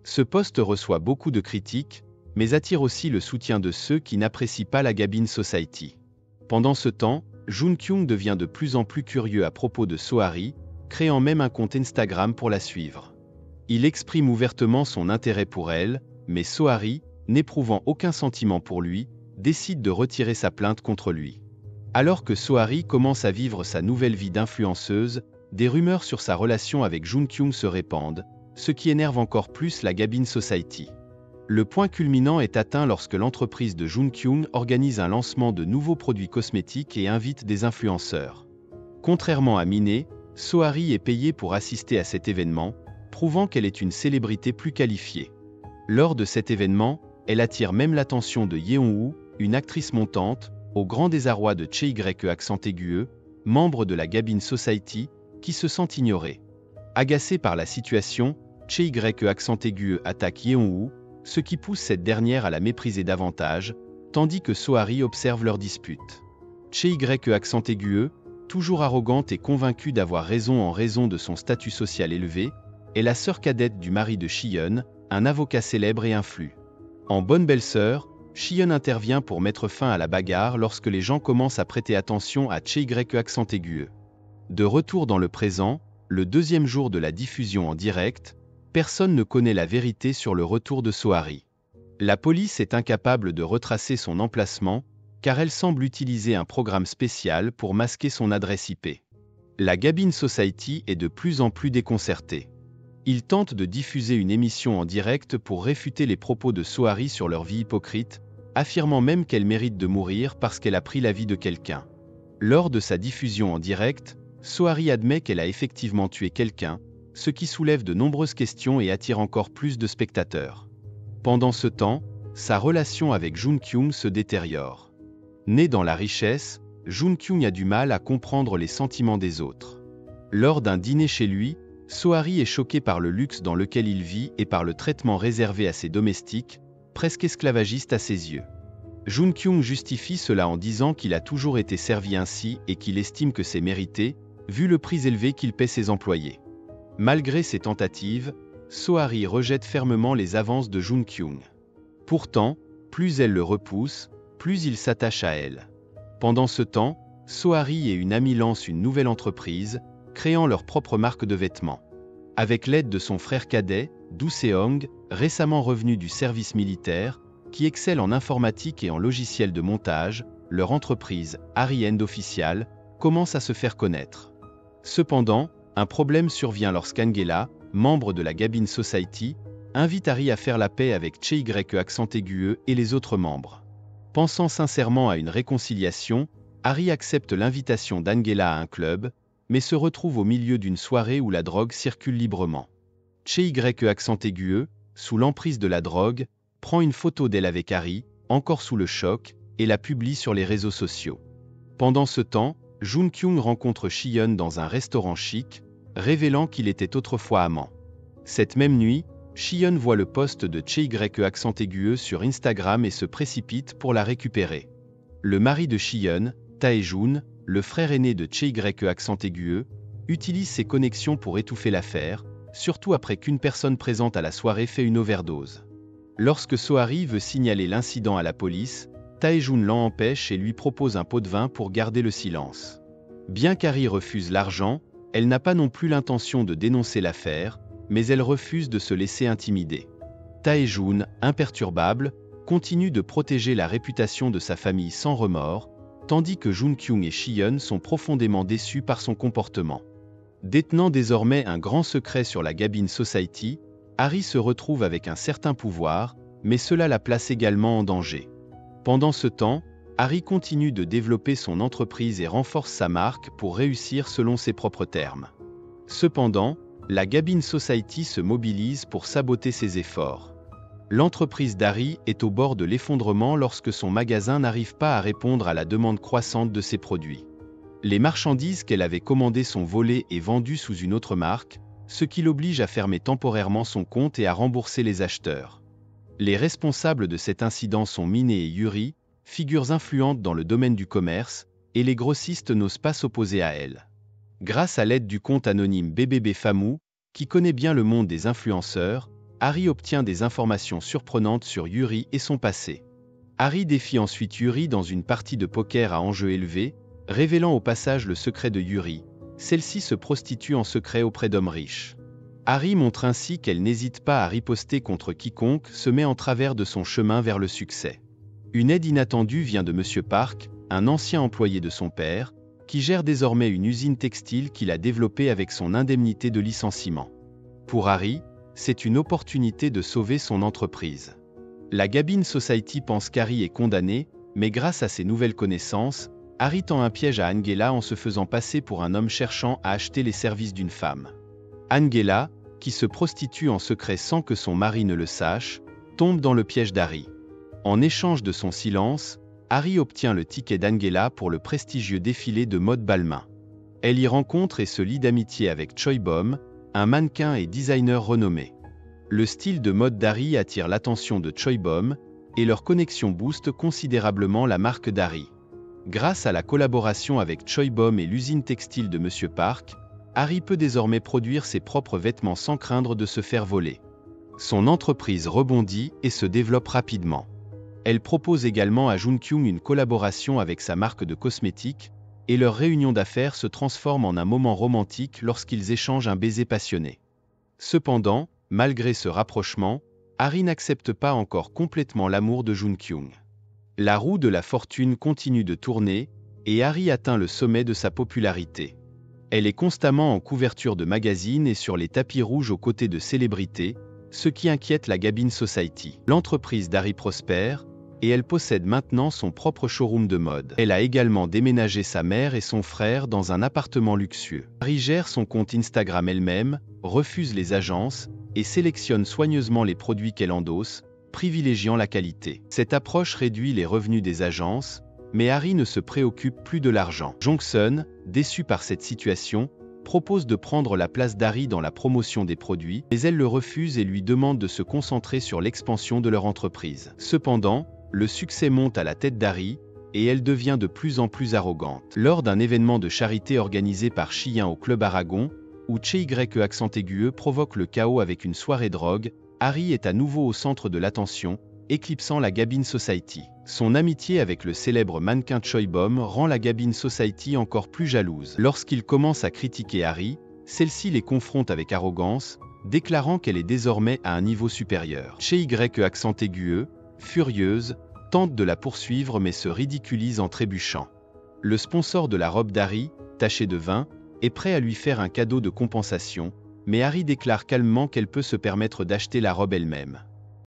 Ce post reçoit beaucoup de critiques, mais attire aussi le soutien de ceux qui n'apprécient pas la Gabin Society. Pendant ce temps, Jun Kyung devient de plus en plus curieux à propos de Sohari, créant même un compte Instagram pour la suivre. Il exprime ouvertement son intérêt pour elle, mais Sohari, n'éprouvant aucun sentiment pour lui, décide de retirer sa plainte contre lui. Alors que Sohari commence à vivre sa nouvelle vie d'influenceuse, des rumeurs sur sa relation avec Jun Kyung se répandent, ce qui énerve encore plus la Gabin Society. Le point culminant est atteint lorsque l'entreprise de Jun Kyung organise un lancement de nouveaux produits cosmétiques et invite des influenceurs. Contrairement à Minhee, Sohari est payée pour assister à cet événement, prouvant qu'elle est une célébrité plus qualifiée. Lors de cet événement, elle attire même l'attention de Yeon-woo, une actrice montante, au grand désarroi de Chae accent aigu, membre de la Gabin Society, qui se sent ignorée. Agacée par la situation, Chae accent aigu attaque Yeon-woo, ce qui pousse cette dernière à la mépriser davantage, tandis que Sohari observe leur dispute. Chae accent aigu, toujours arrogante et convaincue d'avoir raison en raison de son statut social élevé, est la sœur cadette du mari de Shiyeon, un avocat célèbre et influent. En bonne belle-sœur, Shiyeon intervient pour mettre fin à la bagarre lorsque les gens commencent à prêter attention à Chae accent aigu. De retour dans le présent, le deuxième jour de la diffusion en direct, personne ne connaît la vérité sur le retour de Sohari. La police est incapable de retracer son emplacement, car elle semble utiliser un programme spécial pour masquer son adresse IP. La Gabin Society est de plus en plus déconcertée. Ils tentent de diffuser une émission en direct pour réfuter les propos de Sohari sur leur vie hypocrite, affirmant même qu'elle mérite de mourir parce qu'elle a pris la vie de quelqu'un. Lors de sa diffusion en direct, Sohari admet qu'elle a effectivement tué quelqu'un, ce qui soulève de nombreuses questions et attire encore plus de spectateurs. Pendant ce temps, sa relation avec Jun Kyung se détériore. Né dans la richesse, Jun Kyung a du mal à comprendre les sentiments des autres. Lors d'un dîner chez lui, Sohari est choqué par le luxe dans lequel il vit et par le traitement réservé à ses domestiques, presque esclavagiste à ses yeux. Jun Kyung justifie cela en disant qu'il a toujours été servi ainsi et qu'il estime que c'est mérité, vu le prix élevé qu'il paie ses employés. Malgré ses tentatives, Sohari rejette fermement les avances de Jun Kyung. Pourtant, plus elle le repousse, plus il s'attache à elle. Pendant ce temps, Sohari et une amie lancent une nouvelle entreprise, créant leur propre marque de vêtements. Avec l'aide de son frère cadet, Do Seong, récemment revenu du service militaire, qui excelle en informatique et en logiciel de montage, leur entreprise, Harry End Official, commence à se faire connaître. Cependant, un problème survient lorsqu'Angela, membre de la Gabin Society, invite Harry à faire la paix avec Chae accent aigu et les autres membres. Pensant sincèrement à une réconciliation, Harry accepte l'invitation d'Angela à un club, mais se retrouve au milieu d'une soirée où la drogue circule librement. Chae accent aigu, sous l'emprise de la drogue, prend une photo d'elle avec Harry, encore sous le choc, et la publie sur les réseaux sociaux. Pendant ce temps, Jun Kyung rencontre Shiyeon dans un restaurant chic, révélant qu'il était autrefois amant. Cette même nuit, Shiyeon voit le post de Chae accent aigu sur Instagram et se précipite pour la récupérer. Le mari de Shiyeon, Tae-jun, le frère aîné de Chae accent aigu, utilise ses connexions pour étouffer l'affaire, surtout après qu'une personne présente à la soirée fait une overdose. Lorsque Sohari veut signaler l'incident à la police, Tae-jun l'en empêche et lui propose un pot de vin pour garder le silence. Bien qu'Harry refuse l'argent, elle n'a pas non plus l'intention de dénoncer l'affaire, mais elle refuse de se laisser intimider. Tae-jun, imperturbable, continue de protéger la réputation de sa famille sans remords, tandis que Jun Kyung et Shiyeon sont profondément déçus par son comportement. Détenant désormais un grand secret sur la Gabin Society, Harry se retrouve avec un certain pouvoir, mais cela la place également en danger. Pendant ce temps, Harry continue de développer son entreprise et renforce sa marque pour réussir selon ses propres termes. Cependant, la Gabin Society se mobilise pour saboter ses efforts. L'entreprise d'Harry est au bord de l'effondrement lorsque son magasin n'arrive pas à répondre à la demande croissante de ses produits. Les marchandises qu'elle avait commandées sont volées et vendues sous une autre marque, ce qui l'oblige à fermer temporairement son compte et à rembourser les acheteurs. Les responsables de cet incident sont Minhee et Yuri, figures influentes dans le domaine du commerce, et les grossistes n'osent pas s'opposer à elles. Grâce à l'aide du compte anonyme BBB Famou, qui connaît bien le monde des influenceurs, Harry obtient des informations surprenantes sur Yuri et son passé. Harry défie ensuite Yuri dans une partie de poker à enjeu élevé, révélant au passage le secret de Yuri. Celle-ci se prostitue en secret auprès d'hommes riches. Harry montre ainsi qu'elle n'hésite pas à riposter contre quiconque se met en travers de son chemin vers le succès. Une aide inattendue vient de M. Park, un ancien employé de son père, qui gère désormais une usine textile qu'il a développée avec son indemnité de licenciement. Pour Harry, c'est une opportunité de sauver son entreprise. La Gabin Society pense qu'Harry est condamné, mais grâce à ses nouvelles connaissances, Harry tend un piège à Angela en se faisant passer pour un homme cherchant à acheter les services d'une femme. Angela, qui se prostitue en secret sans que son mari ne le sache, tombe dans le piège d'Harry. En échange de son silence, Harry obtient le ticket d'Angela pour le prestigieux défilé de mode Balmain. Elle y rencontre et se lie d'amitié avec Choi Bom, un mannequin et designer renommé. Le style de mode d'Harry attire l'attention de Choi Bom, et leur connexion booste considérablement la marque d'Harry. Grâce à la collaboration avec Choi Bom et l'usine textile de M. Park, Harry peut désormais produire ses propres vêtements sans craindre de se faire voler. Son entreprise rebondit et se développe rapidement. Elle propose également à Jun-kyung une collaboration avec sa marque de cosmétiques, et leur réunion d'affaires se transforme en un moment romantique lorsqu'ils échangent un baiser passionné. Cependant, malgré ce rapprochement, Harry n'accepte pas encore complètement l'amour de Jun-kyung. La roue de la fortune continue de tourner, et Harry atteint le sommet de sa popularité. Elle est constamment en couverture de magazines et sur les tapis rouges aux côtés de célébrités, ce qui inquiète la Gabin Society. L'entreprise d'Harry prospère, et elle possède maintenant son propre showroom de mode. Elle a également déménagé sa mère et son frère dans un appartement luxueux. Harry gère son compte Instagram elle-même, refuse les agences, et sélectionne soigneusement les produits qu'elle endosse, privilégiant la qualité. Cette approche réduit les revenus des agences, mais Harry ne se préoccupe plus de l'argent. Jong-sun, déçu par cette situation, propose de prendre la place d'Harry dans la promotion des produits, mais elle le refuse et lui demande de se concentrer sur l'expansion de leur entreprise. Cependant, le succès monte à la tête d'Harry, et elle devient de plus en plus arrogante. Lors d'un événement de charité organisé par Chien au Club Aragon, où Che accent aigu provoque le chaos avec une soirée drogue, Harry est à nouveau au centre de l'attention, éclipsant la Gabin Society. Son amitié avec le célèbre mannequin Choi Bom rend la Gabin Society encore plus jalouse. Lorsqu'il commence à critiquer Harry, celle-ci les confronte avec arrogance, déclarant qu'elle est désormais à un niveau supérieur. Che accent aigu, furieuse, tente de la poursuivre mais se ridiculise en trébuchant. Le sponsor de la robe d'Harry, taché de vin, est prêt à lui faire un cadeau de compensation, mais Harry déclare calmement qu'elle peut se permettre d'acheter la robe elle-même.